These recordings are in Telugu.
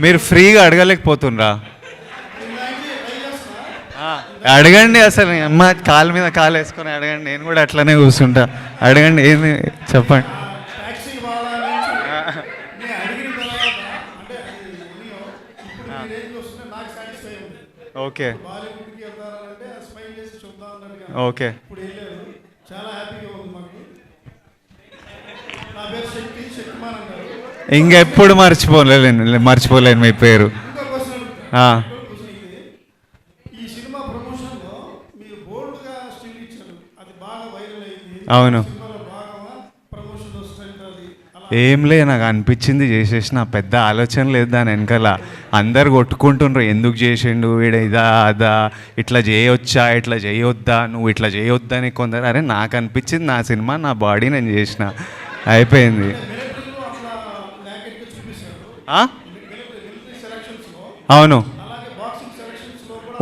మీరు ఫ్రీగా అడగలేకపోతుండ్రా? అడగండి, అసలు అమ్మ కాలు మీద కాలు వేసుకొని అడగండి, నేను కూడా అట్లనే కూర్చుంటా. అడగండి, ఏంది చెప్పండి. Okay okay. ఇంకెప్పుడు మర్చిపోలేను మీ పేరు. అవును, ఏం లే, నాకు అనిపించింది చేసేసిన, పెద్ద ఆలోచన లేదు దాని వెనకాల. అందరు కొట్టుకుంటుండ్రు, ఎందుకు చేసిండు వీడ, ఇదా అదా, ఇట్లా చేయొచ్చా ఇట్లా చేయొద్దా, నువ్వు ఇట్లా చేయొద్దా అని కొందరు. అరే నాకు అనిపించింది, నా సినిమా నా బాడీ నేను చేసిన, అయిపోయింది. అవును,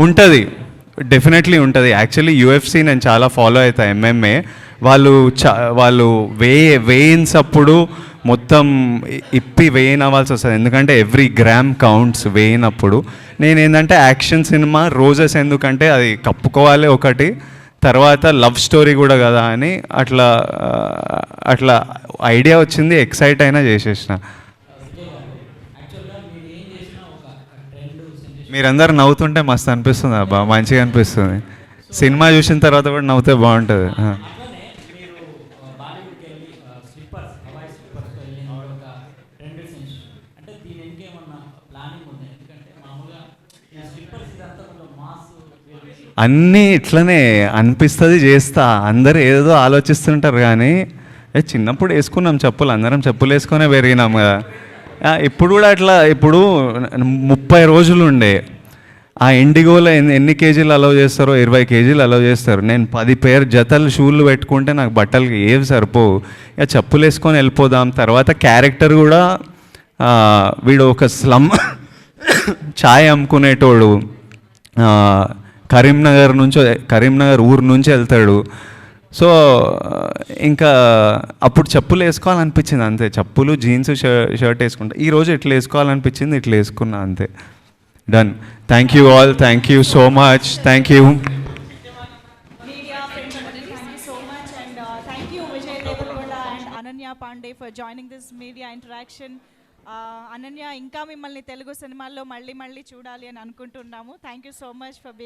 ఉంటుంది, డెఫినెట్లీ ఉంటుంది. యాక్చువల్లీ యూఎఫ్సి నేను చాలా ఫాలో అవుతా, ఎంఎంఏ. వాళ్ళు వాళ్ళు వేయిన్స్ అప్పుడు మొత్తం ఇప్పి వేయిన్ అవ్వాల్సి వస్తుంది, ఎందుకంటే ఎవ్రీ గ్రామ్ కౌంట్స్ వేయినప్పుడు. నేను ఏంటంటే యాక్షన్ సినిమా రోజెస్, ఎందుకంటే అది కప్పుకోవాలి ఒకటి, తర్వాత లవ్ స్టోరీ కూడా కదా అని అట్లా అట్లా ఐడియా వచ్చింది, ఎక్సైట్ అయినా చేసేసిన. మీరందరూ నవ్వుతుంటే మస్తు అనిపిస్తుంది అబ్బా, మంచిగా అనిపిస్తుంది. సినిమా చూసిన తర్వాత కూడా నవ్వుతే బాగుంటుంది. అన్నీ ఇట్లనే అనిపిస్తుంది, చేస్తా. అందరు ఏదో ఆలోచిస్తుంటారు కానీ చిన్నప్పుడు వేసుకున్నాం చెప్పులు, అందరం చెప్పులు వేసుకొనే పెరిగినాం కదా. ఇప్పుడు కూడా అట్లా. ఇప్పుడు 30 రోజులు ఉండే ఆ ఇండిగోలో ఎన్ని కేజీలు అలౌ చేస్తారో, 20 కేజీలు అలౌ చేస్తారు. నేను 10 పేర్ జతలు షూలు పెట్టుకుంటే నాకు బట్టలకి ఏవి సరిపోవు. ఇక చెప్పులు వేసుకొని వెళ్ళిపోదాం. తర్వాత క్యారెక్టర్ కూడా వీడు ఒక స్లమ్ ఛాయ్ అమ్ముకునేటోడు, కరీంనగర్ ఊరు నుంచి వెళ్తాడు. సో ఇంకా అప్పుడు చెప్పులు వేసుకోవాలనిపించింది అంతే, చెప్పులు జీన్స్ షర్ట్ వేసుకుంటా. ఈరోజు ఇట్లా వేసుకోవాలనిపించింది, ఇట్లా వేసుకున్నా అంతే. Done. Thank you all, thank you so much, thank you. Ananya Pandey for joining this media interaction. Ananya, ఇంకా మిమ్మల్ని తెలుగు సినిమాల్లో మళ్ళీ చూడాలి అని అనుకుంటున్నాము. Thank you so much for being